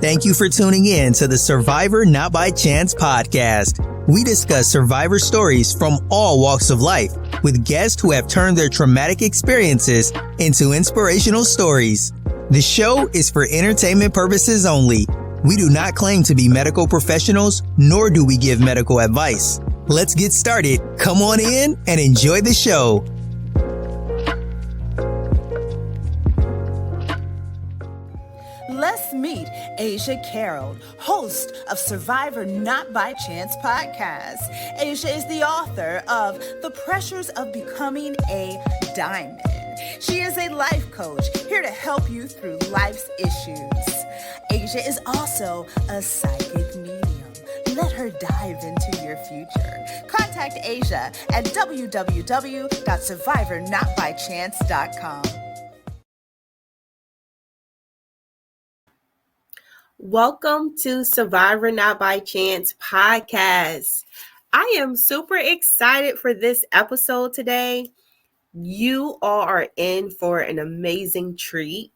Thank you for tuning in to the Survivor Not By Chance podcast. We discuss survivor stories from all walks of life with guests who have turned their traumatic experiences into inspirational stories. The show is for entertainment purposes only. We do not claim to be medical professionals, nor do we give medical advice. Let's get started. Come on in and enjoy the show. Let's meet Asia Carroll, host of Survivor Not By Chance podcast. Asia is the author of The Pressures of Becoming a Diamond. She is a life coach here to help you through life's issues. Asia is also a psychic medium. Let her dive into your future. Contact Asia at www.survivornotbychance.com. Welcome to Survivor Not By Chance podcast. I am super excited for this episode today. You all are in for an amazing treat.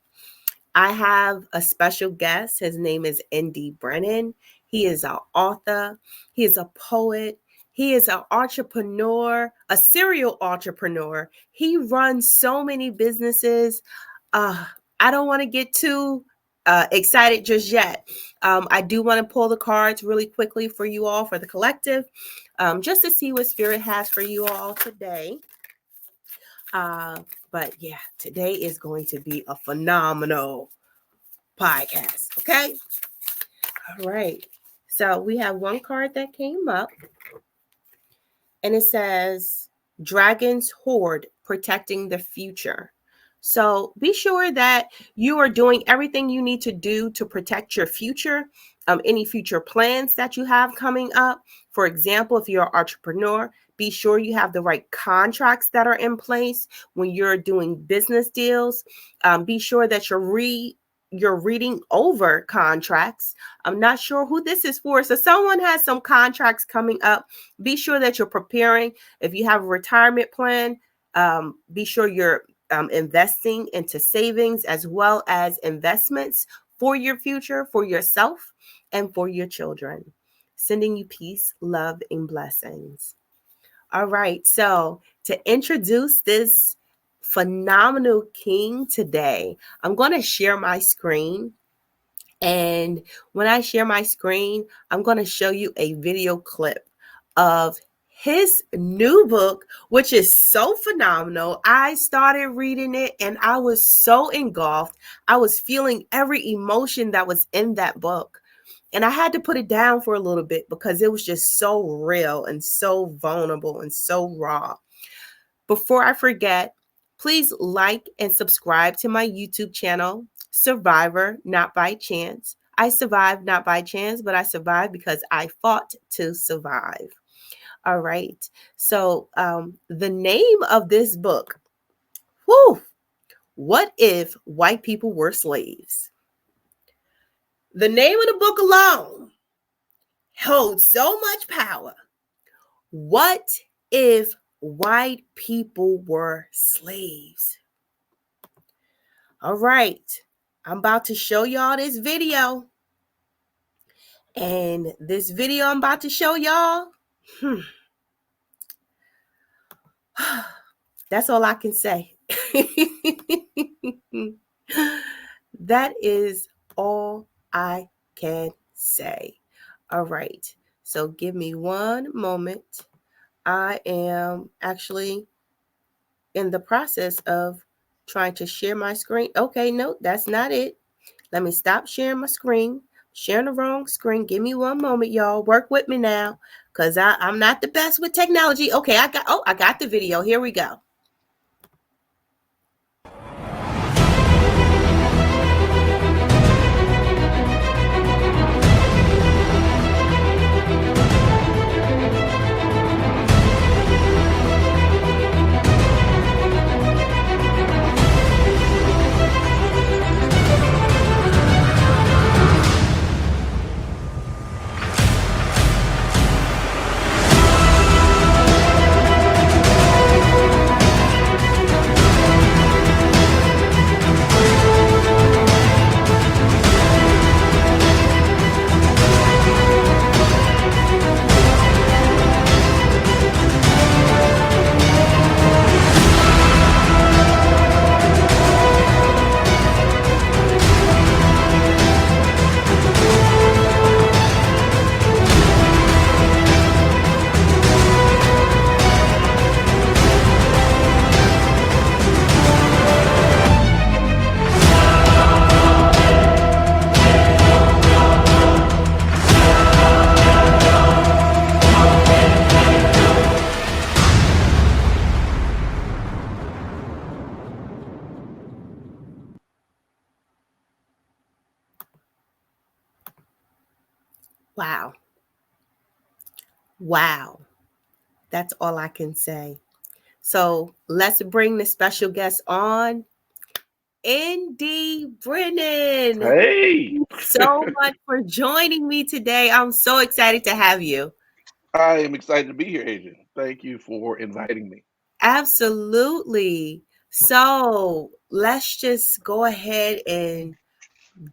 I have a special guest. His name is Indy Brennan. He is an author. He is a poet. He is an entrepreneur, a serial entrepreneur. He runs so many businesses. I don't want to get too excited just yet. I do want to pull the cards really quickly for you all, for the collective, just to see what Spirit has for you all today. But yeah, today is going to be a phenomenal podcast. Okay. All right. So we have one card that came up and it says Dragon's Hoard, Protecting the Future. So be sure that you are doing everything you need to do to protect your future, any future plans that you have coming up. For example, if you're an entrepreneur, be sure you have the right contracts that are in place when you're doing business deals. Be sure that you're reading over contracts. I'm not sure who this is for. So someone has some contracts coming up. Be sure that you're preparing. If you have a retirement plan, be sure you're investing into savings as well as investments for your future, for yourself, and for your children. Sending you peace, love, and blessings. All right. So to introduce this phenomenal king today, I'm going to share my screen. And when I share my screen, I'm going to show you a video clip of his new book, which is so phenomenal. I started reading it and I was so engulfed. I was feeling every emotion that was in that book. And I had to put it down for a little bit because it was just so real and so vulnerable and so raw. Before I forget, please like and subscribe to my YouTube channel, Survivor Not By Chance. I survived not by chance, but I survived because I fought to survive. All right. So the name of this book, What If White People Were Slaves? The name of the book alone holds so much power. What if white people were slaves? All right. I'm about to show y'all this video. And this video I'm about to show y'all, that's all I can say. That is all I can say. All right. So give me one moment. I am actually in the process of trying to share my screen. Okay, no, that's not it. Let me stop sharing my screen. Sharing the wrong screen. Give me one moment, y'all. Work with me now, because I'm not the best with technology. Okay, I got the video. Here we go. Wow. Wow. That's all I can say. So let's bring the special guest on, Indy Brennan. Hey. Thank you so much for joining me today. I'm so excited to have you. I am excited to be here, Adrian. Thank you for inviting me. Absolutely. So let's just go ahead and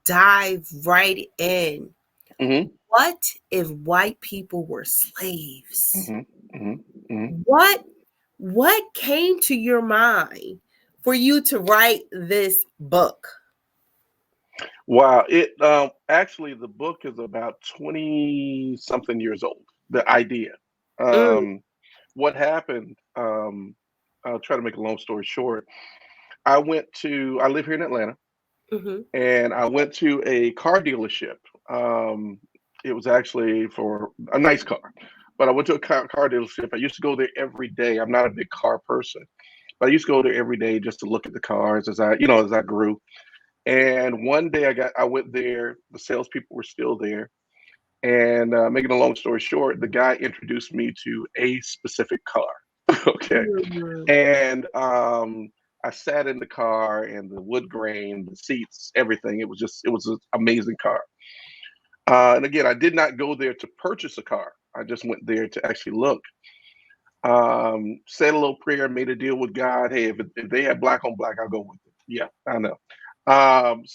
dive right in. Mm-hmm. What if white people were slaves? Mm-hmm. Mm-hmm. Mm-hmm. What came to your mind for you to write this book? Wow. It actually the book is about 20 something years old. The idea. Mm, What happened? I'll try to make a long story short. I live here in Atlanta, mm-hmm, and I went to a car dealership. It was actually for a nice car, but I went to a car dealership. I used to go there every day. I'm not a big car person, but I used to go there every day just to look at the cars as I grew. And one day I went there. The salespeople were still there, and making a long story short, the guy introduced me to a specific car. Okay, mm, and I sat in the car, and the wood grain, the seats, everything. It was an amazing car. And again, I did not go there to purchase a car. I just went there to actually look. Said a little prayer, made a deal with God. Hey, if they had black on black, I'll go with it. Yeah, I know. And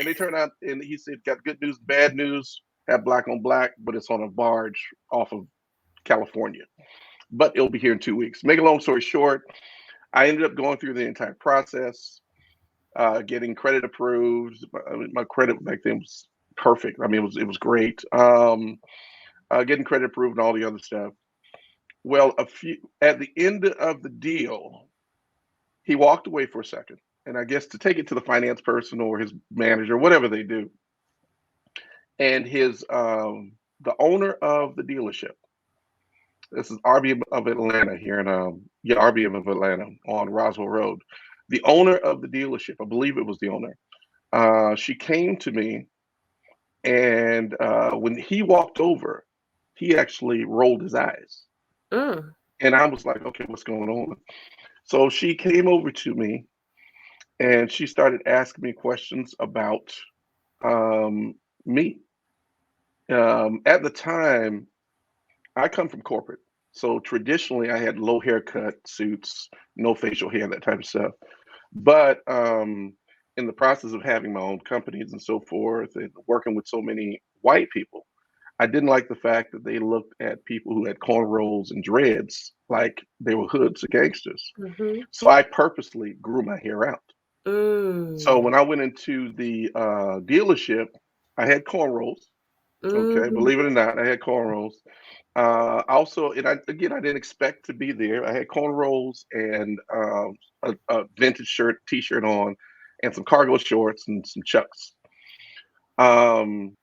they turned out, and he said, got good news, bad news, have black on black, but it's on a barge off of California. But it'll be here in 2 weeks. Make a long story short, I ended up going through the entire process, getting credit approved. My credit back then was perfect. I mean, it was great. Getting credit approved and all the other stuff. Well, at the end of the deal, he walked away for a second, and I guess to take it to the finance person or his manager, whatever they do, and his the owner of the dealership. This is RB of Atlanta here in RB of Atlanta on Roswell Road. The owner of the dealership, I believe it was the owner. She came to me, and when he walked over, he actually rolled his eyes, mm. and I was like, "Okay, what's going on?" So she came over to me, and she started asking me questions about um, me. At the time, I come from corporate, so traditionally I had low haircut, suits, no facial hair, that type of stuff. But in the process of having my own companies and so forth, and working with so many white people, I didn't like the fact that they looked at people who had cornrows and dreads like they were hoods or gangsters. Mm-hmm. So I purposely grew my hair out. So Mm, when I went into the dealership, I had cornrows. Okay, mm, believe it or not, I had cornrows. Also, and I didn't expect to be there. I had cornrows and a vintage t-shirt on, and some cargo shorts and some chucks. Um,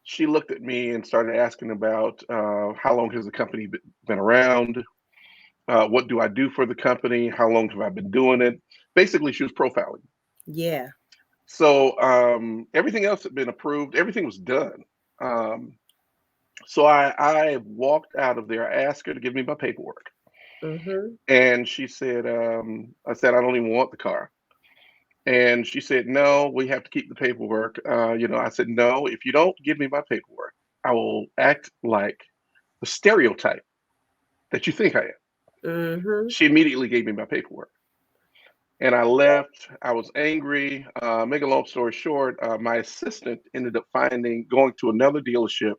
she looked at me and started asking about how long has the company been around? What do I do for the company? How long have I been doing it? Basically, she was profiling. yeah. So everything else had been approved. Everything was done. Um, so I walked out of there. I asked her to give me my paperwork. Mm-hmm. And she said, I said, I don't even want the car. And she said, no, we have to keep the paperwork. I said, no, if you don't give me my paperwork, I will act like the stereotype that you think I am. Mm-hmm. She immediately gave me my paperwork. And I left. I was angry. Make a long story short, my assistant ended up going to another dealership.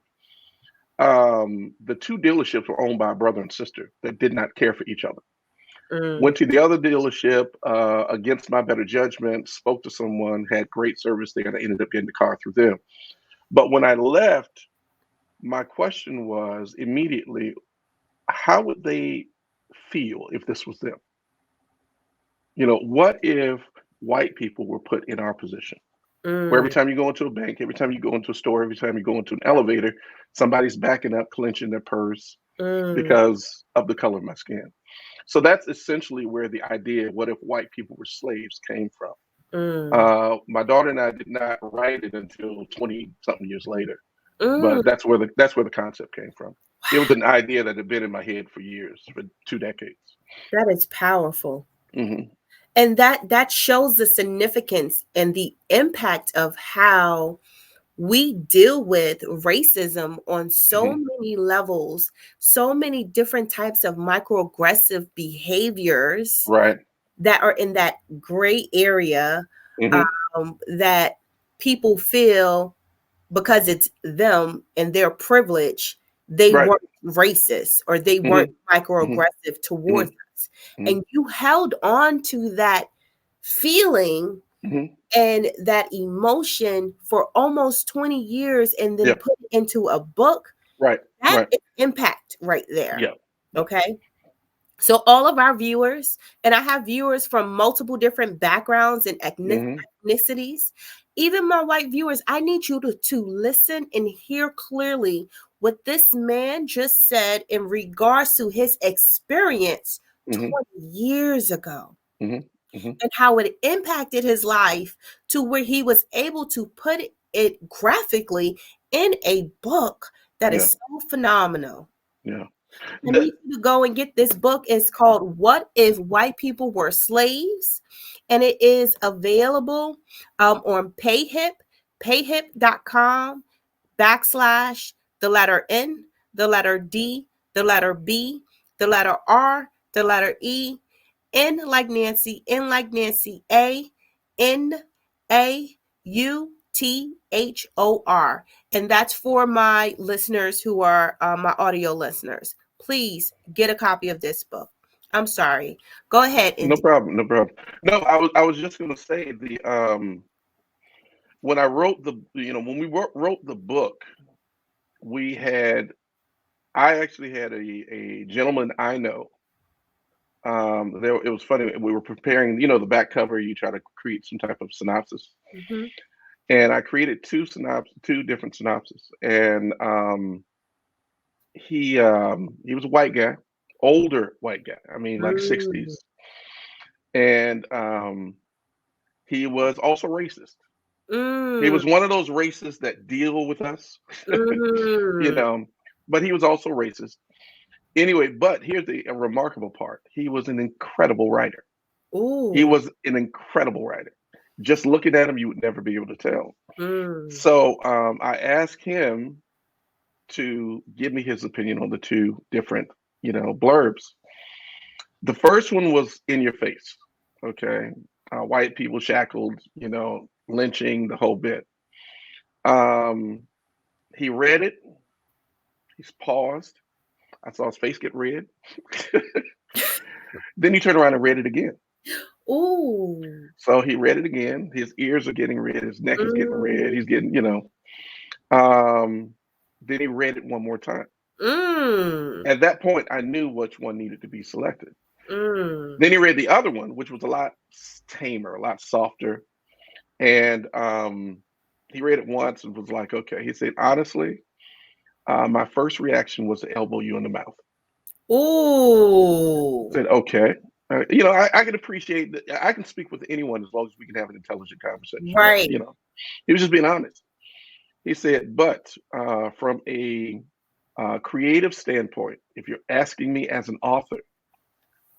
The two dealerships were owned by a brother and sister that did not care for each other. Mm, Went to the other dealership against my better judgment, spoke to someone, had great service there, and I ended up getting the car through them. But when I left, my question was immediately, how would they feel if this was them? What if white people were put in our position? Where every mm, time you go into a bank, every time you go into a store, every time you go into an elevator, somebody's backing up, clenching their purse mm, because of the color of my skin. So that's essentially where the idea, what if white people were slaves, came from. mm, My daughter and I did not write it until 20 something years later. But that's where the concept came from. It was an idea that had been in my head for years, for 2 decades. That is powerful. Mm-hmm. And that shows the significance and the impact of how we deal with racism on so many levels, so many different types of microaggressive behaviors Right. that are in that gray area, Mm-hmm. that people feel because it's them and their privilege, they Right. weren't racist or they weren't microaggressive towards us. And you held on to that feeling and that emotion for almost 20 years and then put it into a book. Right. That is impact right there. Yeah. Okay. So all of our viewers, and I have viewers from multiple different backgrounds and ethnicities, even my white viewers, I need you to listen and hear clearly what this man just said in regards to his experience 20 years ago. And how it impacted his life to where he was able to put it graphically in a book that is so phenomenal. Yeah. I need you to go and get this book. It's called What If White People Were Slaves? And it is available on Payhip, payhip.com / the letter N, the letter D, the letter B, the letter R, the letter E, N like Nancy, N like Nancy, ANAUTHOR. And that's for my listeners who are my audio listeners. Please get a copy of this book. I'm sorry. Go ahead. No problem. No problem. No, I was just going to say when I wrote when we wrote the book, I actually had a gentleman I know. It was funny. We were preparing, the back cover. You try to create some type of synopsis, and I created two different synopses. And he was a white guy, older white guy. I mean, like 60s, and he was also racist. He was one of those racists that deal with us, but he was also racist. Anyway, but here's a remarkable part. He was an incredible writer. Ooh. He was an incredible writer. Just looking at him, you would never be able to tell. So I asked him to give me his opinion on the two different, blurbs. The first one was in your face. Okay. White people shackled, lynching, the whole bit. He read it. He's paused. I saw his face get red. Then he turned around and read it again. Ooh. So he read it again. His ears are getting red. His neck is getting red. He's getting, Then he read it one more time. At that point, I knew which one needed to be selected. Then he read the other one, which was a lot tamer, a lot softer. And he read it once and was like, okay. He said, honestly, my first reaction was to elbow you in the mouth. Ooh. I said, okay. I can appreciate that. I can speak with anyone as long as we can have an intelligent conversation. Right. He was just being honest. He said, but from a creative standpoint, if you're asking me as an author,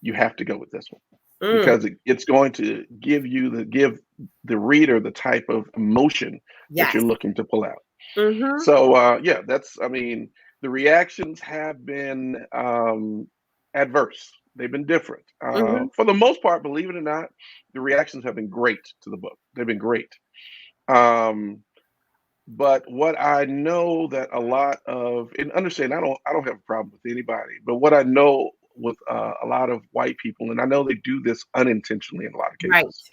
you have to go with this one because it's going to give the reader the type of emotion that you're looking to pull out. So the reactions have been adverse. They've been different. For the most part, believe it or not, the reactions have been great to the book. They've been great. But what I know that a lot of, and understand, I don't have a problem with anybody, but what I know with a lot of white people, and I know they do this unintentionally in a lot of cases,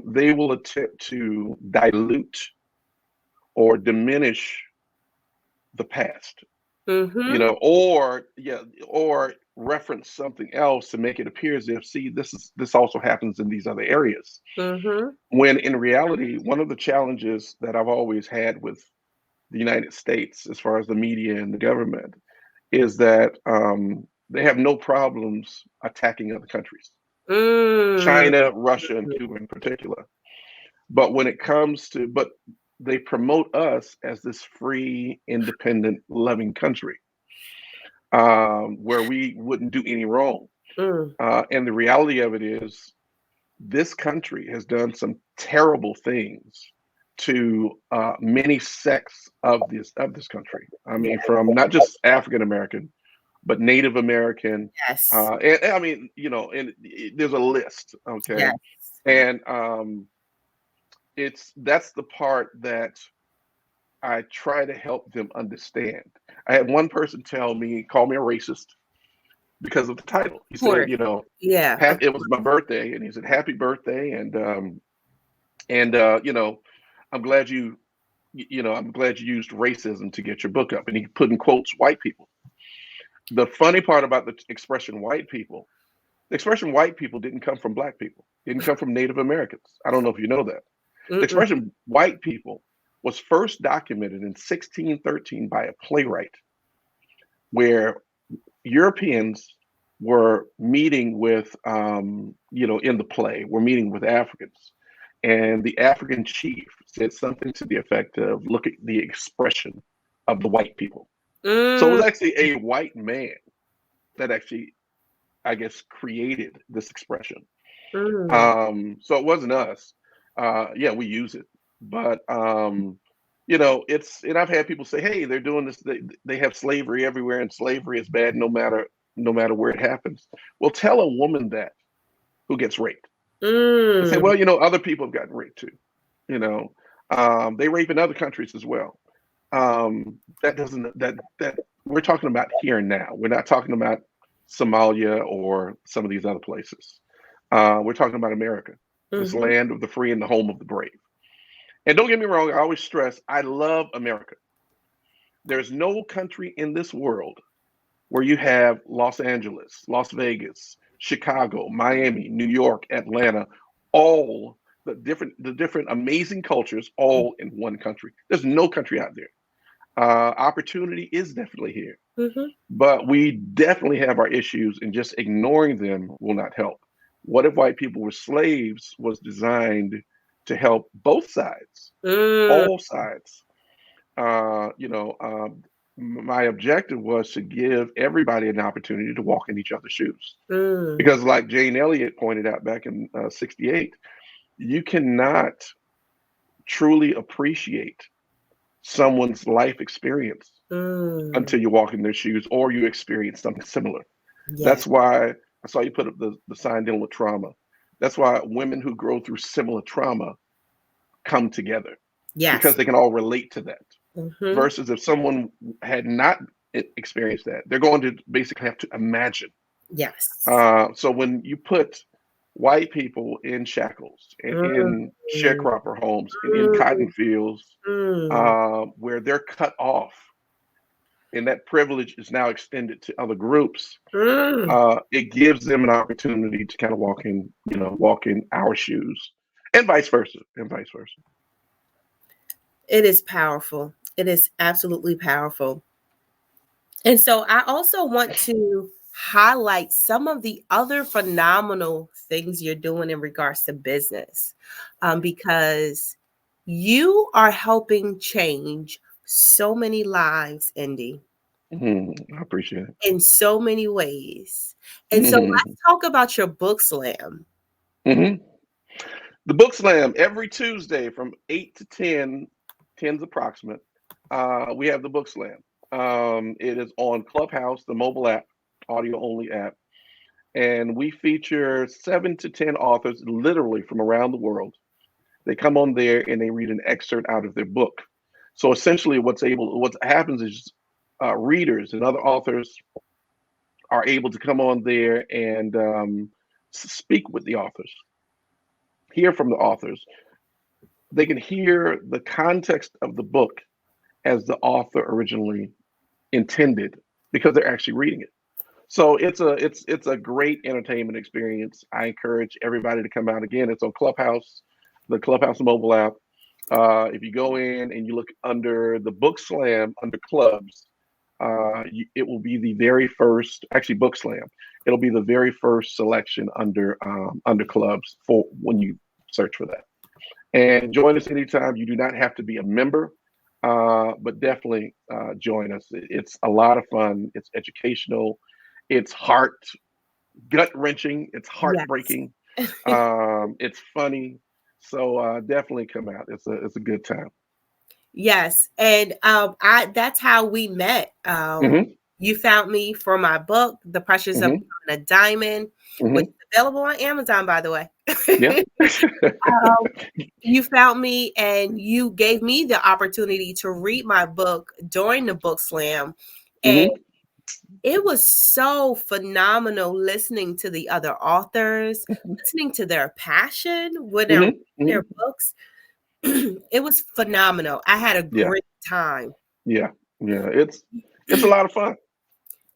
they will attempt to dilute or diminish the past, or reference something else to make it appear as if, see, this also happens in these other areas. When in reality, one of the challenges that I've always had with the United States, as far as the media and the government, is that they have no problems attacking other countries, China, Russia, and Cuba in particular. But when it comes to, they promote us as this free, independent, loving country where we wouldn't do any wrong. And the reality of it is, this country has done some terrible things to many sects of this country. I mean, from not just African American, but Native American. Yes. And I mean, and there's a list. Okay. Yes. And that's the part that I try to help them understand. I had one person call me a racist because of the title. He said, yeah, it was my birthday, and he said, "Happy birthday," and I'm glad you used racism to get your book up, and he put in quotes white people. The funny part about the expression white people didn't come from black people, didn't come from Native Americans. I don't know if you know that. The expression white people was first documented in 1613 by a playwright, where Europeans were meeting with, in the play, were meeting with Africans. And the African chief said something to the effect of, "Look at the expression of the white people." So it was actually a white man that actually, I guess, created this expression. So it wasn't us. Yeah, we use it. But, and I've had people say, "Hey, they're doing this. They have slavery everywhere, and slavery is bad no matter where it happens." Well, tell a woman that who gets raped. They say, "Well, other people have gotten raped too. They rape in other countries as well." That we're talking about here and now. We're not talking about Somalia or some of these other places. We're talking about America, this land of the free and the home of the brave. And don't get me wrong, I always stress, I love America. There's no country in this world where you have Los Angeles, Las Vegas, Chicago, Miami, New York, Atlanta, all the different amazing cultures all in one country. There's no country out there. Opportunity is definitely here, but we definitely have our issues, and just ignoring them will not help. What If White People Were Slaves was designed to help both sides, all sides. My objective was to give everybody an opportunity to walk in each other's shoes. Because like Jane Elliott pointed out back in 68, you cannot truly appreciate someone's life experience until you walk in their shoes or you experience something similar. Yeah. That's why I saw you put up the sign dealing with trauma. That's why women who grow through similar trauma come together. Yes. Because they can all relate to that. Versus if someone had not experienced that, they're going to basically have to imagine. Yes. So when you put white people in shackles and in sharecropper homes and in cotton fields where they're cut off, and that privilege is now extended to other groups, it gives them an opportunity to kind of walk in our shoes, and vice versa. It is powerful. It is absolutely powerful. And so I also want to highlight some of the other phenomenal things you're doing in regards to business, because you are helping change so many lives, Indy. I appreciate it. In so many ways. And so let's talk about your book slam. The book slam, every Tuesday from 8 to 10, 10's approximate, we have the book slam. It is on Clubhouse, the mobile app, audio only app. And we feature 7 to 10 authors literally from around the world. They come on there and they read an excerpt out of their book. So essentially what happens is readers and other authors are able to come on there and speak with the authors, hear from the authors. They can hear the context of the book as the author originally intended because they're actually reading it. So it's a great entertainment experience. I encourage everybody to come out. Again, it's on Clubhouse, the Clubhouse mobile app. If you go in and you look under the book slam under clubs, it will be the very first, actually book slam. It'll be the very first selection under clubs for when you search for that. And join us anytime. You do not have to be a member, but definitely join us. It's a lot of fun. It's educational. It's gut wrenching. It's Yes. heartbreaking. It's funny. So definitely come out. It's a good time. Yes, and that's how we met. Mm-hmm. You found me for my book, The Pressures of Mm-hmm. Becoming a Diamond, which Mm-hmm. is available on Amazon, by the way. Yeah. You found me and you gave me the opportunity to read my book during the book slam. And Mm-hmm. it was so phenomenal listening to the other authors, listening to their passion when they're Mm-hmm. reading their Mm-hmm. books. It was phenomenal. I had a Yeah. great time. Yeah. Yeah. It's a lot of fun.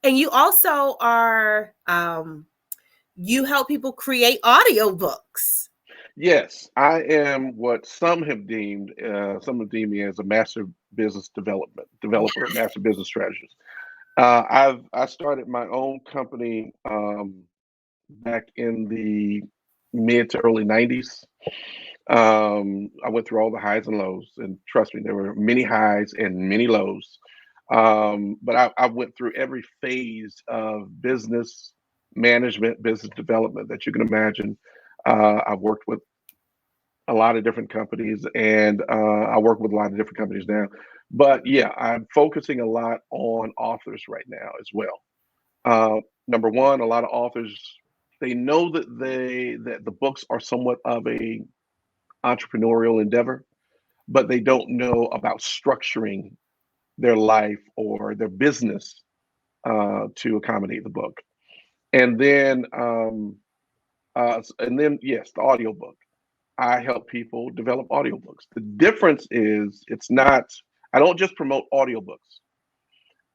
And you also are you help people create audiobooks. Yes, I am what some have deemed me as a master business developer, master business strategist. I started my own company back in the mid to early '90s. I went through all the highs and lows, and trust me, there were many highs and many lows. But I went through every phase of business management, business development that you can imagine. I've worked with a lot of different companies, and I work with a lot of different companies now. But yeah, I'm focusing a lot on authors right now as well. Number one, a lot of authors, they know that the books are somewhat of a entrepreneurial endeavor, but they don't know about structuring their life or their business to accommodate the book. And then yes, the audiobook. I help people develop audiobooks. The difference is I don't just promote audiobooks.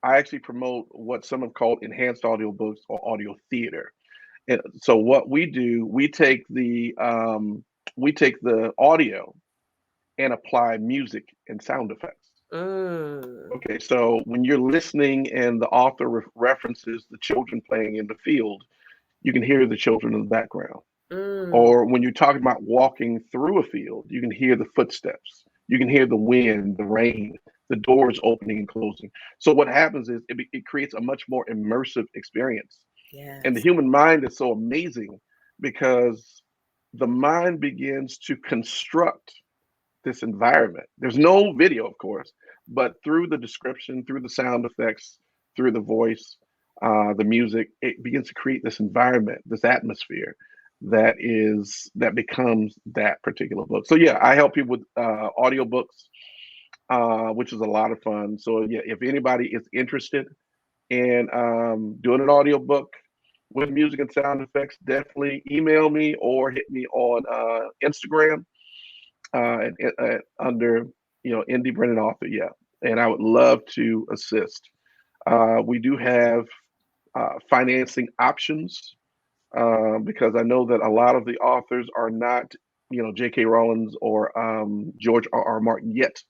I actually promote what some have called enhanced audiobooks or audio theater. And so what we do, we take the audio and apply music and sound effects. Mm, Okay, so when you're listening and the author references the children playing in the field, you can hear the children in the background. mm, Or when you're talking about walking through a field, you can hear the footsteps. You can hear the wind, the rain, the doors opening and closing. So what happens is it creates a much more immersive experience. And the yes. human mind is so amazing because the mind begins to construct this environment. There's no video, of course, but through the description, through the sound effects, through the voice, the music, it begins to create this environment, this atmosphere that becomes that particular book. So yeah, I help people with audiobooks, which is a lot of fun. So yeah, if anybody is interested in doing an audiobook with music and sound effects, definitely email me or hit me on Instagram under Indy Brennan author. Yeah, and I would love to assist. We do have financing options because I know that a lot of the authors are not J.K. Rowling's or George R. Martin yet.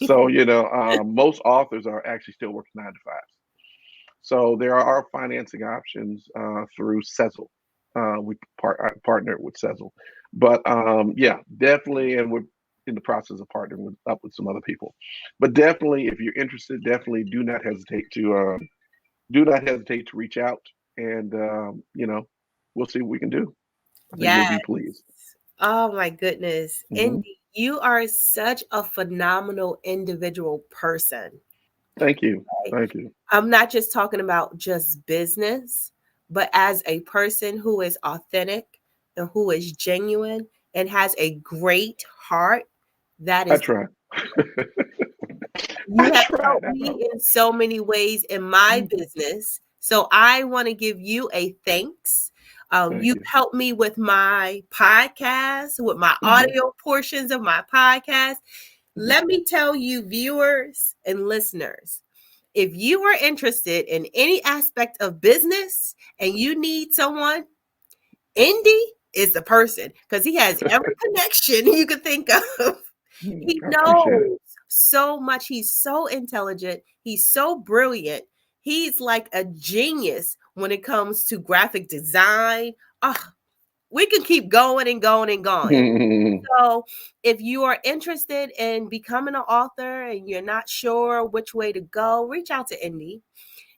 So most authors are actually still working 9 to 5. So there are financing options through Sezzle. I partnered with Sezzle, but yeah, definitely, and we're in the process of partnering with some other people. But definitely, if you're interested, definitely do not hesitate to reach out, and we'll see what we can do. I think you'll Yes. be pleased. Oh my goodness. Hmm. Indy, you are such a phenomenal individual person. Thank you, Okay? thank you. I'm not just talking about just business, but as a person who is authentic and who is genuine and has a great heart. That I is, try. you I have tried. helped I me know. in so many ways in my Mhm. business. So I want to give you a thanks. Thank You've you. helped me with my podcast, with my Hmm. audio portions of my podcast. Let me tell you, viewers and listeners, if you are interested in any aspect of business and you need someone, Indy is the person because he has every connection you could think of. He I appreciate it. knows so much. He's so intelligent. He's so brilliant. He's like a genius when it comes to graphic design. Oh, we can keep going and going and going. So if you are interested in becoming an author and you're not sure which way to go, reach out to Indy.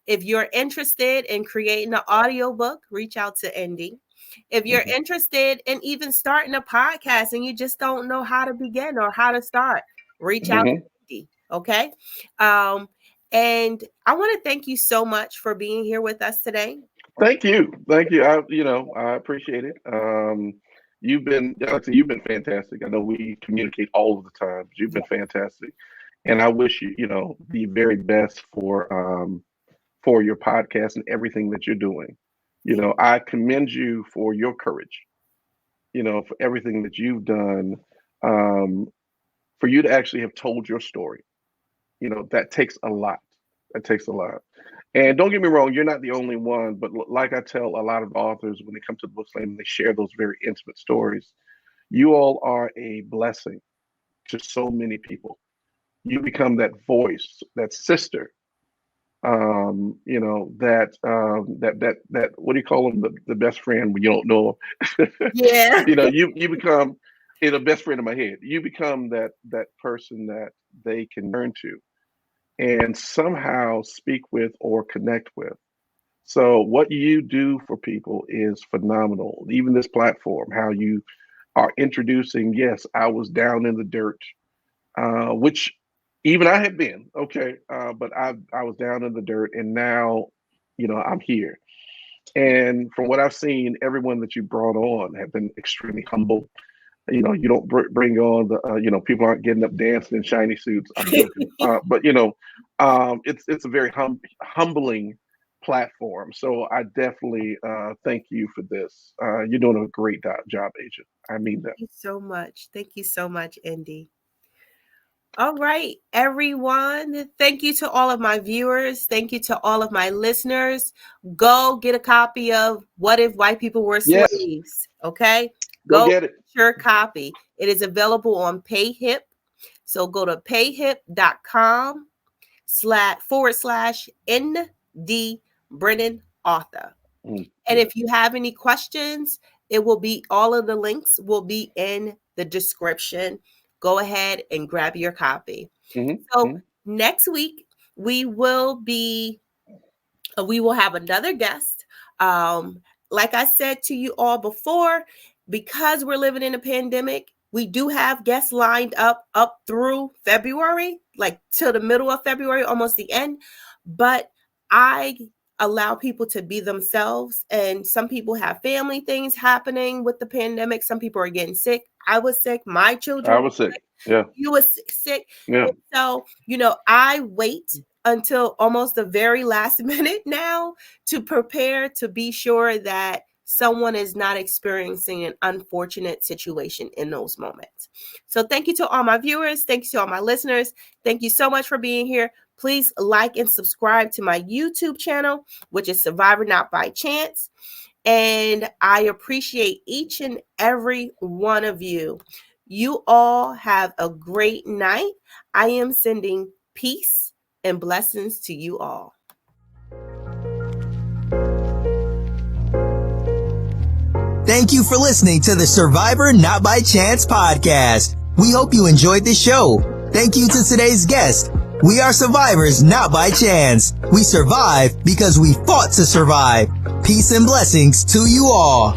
If you're interested in creating an audiobook, reach out to Indy. If you're interested in even starting a podcast and you just don't know how to begin or how to start, reach out to Indy. Okay. And I want to thank you so much for being here with us today. Thank you. I appreciate it. You've been fantastic. I know we communicate all of the time. But you've been fantastic, and I wish you, the very best for your podcast and everything that you're doing. I commend you for your courage. For everything that you've done. For you to actually have told your story, that takes a lot. That takes a lot. And don't get me wrong, you're not the only one, but like I tell a lot of authors when they come to the book slam, they share those very intimate stories. You all are a blessing to so many people. You become that voice, that sister, that what do you call them? The best friend when you don't know them. Yeah. You become a best friend in my head. You become that person that they can turn to and somehow speak with or connect with. So what you do for people is phenomenal. Even this platform, how you are introducing, yes, I was down in the dirt, which even I had been, okay, but I was down in the dirt and now, I'm here. And from what I've seen, everyone that you brought on have been extremely humble. You don't bring on the, people aren't getting up dancing in shiny suits. I'm joking. But it's a very humbling platform. So I definitely thank you for this. You're doing a great job, Agent. I mean that. Thank you so much. Thank you so much, Indy. All right, everyone. Thank you to all of my viewers. Thank you to all of my listeners. Go get a copy of What If White People Were Slaves? Yes. Okay? Go get it. Your copy. It is available on Payhip. So go to payhip.com//ND Brennan author. And if you have any questions, all of the links will be in the description. Go ahead and grab your copy. So next week we will have another guest. Like I said to you all before, because we're living in a pandemic, we do have guests lined up through February, like till the middle of February, almost the end. But I allow people to be themselves. And some people have family things happening with the pandemic. Some people are getting sick. I was sick. My children. I was sick. Yeah. You were sick. Yeah. And so, I wait until almost the very last minute now to prepare to be sure that someone is not experiencing an unfortunate situation in those moments. So thank you to all my viewers. Thank you to all my listeners. Thank you so much for being here. Please like and subscribe to my YouTube channel, which is Survivor Not by Chance. And I appreciate each and every one of you. You all have a great night. I am sending peace and blessings to you all. Thank you for listening to the Survivor Not by Chance podcast. We hope you enjoyed the show. Thank you to today's guest. We are survivors not by chance. We survive because we fought to survive. Peace and blessings to you all.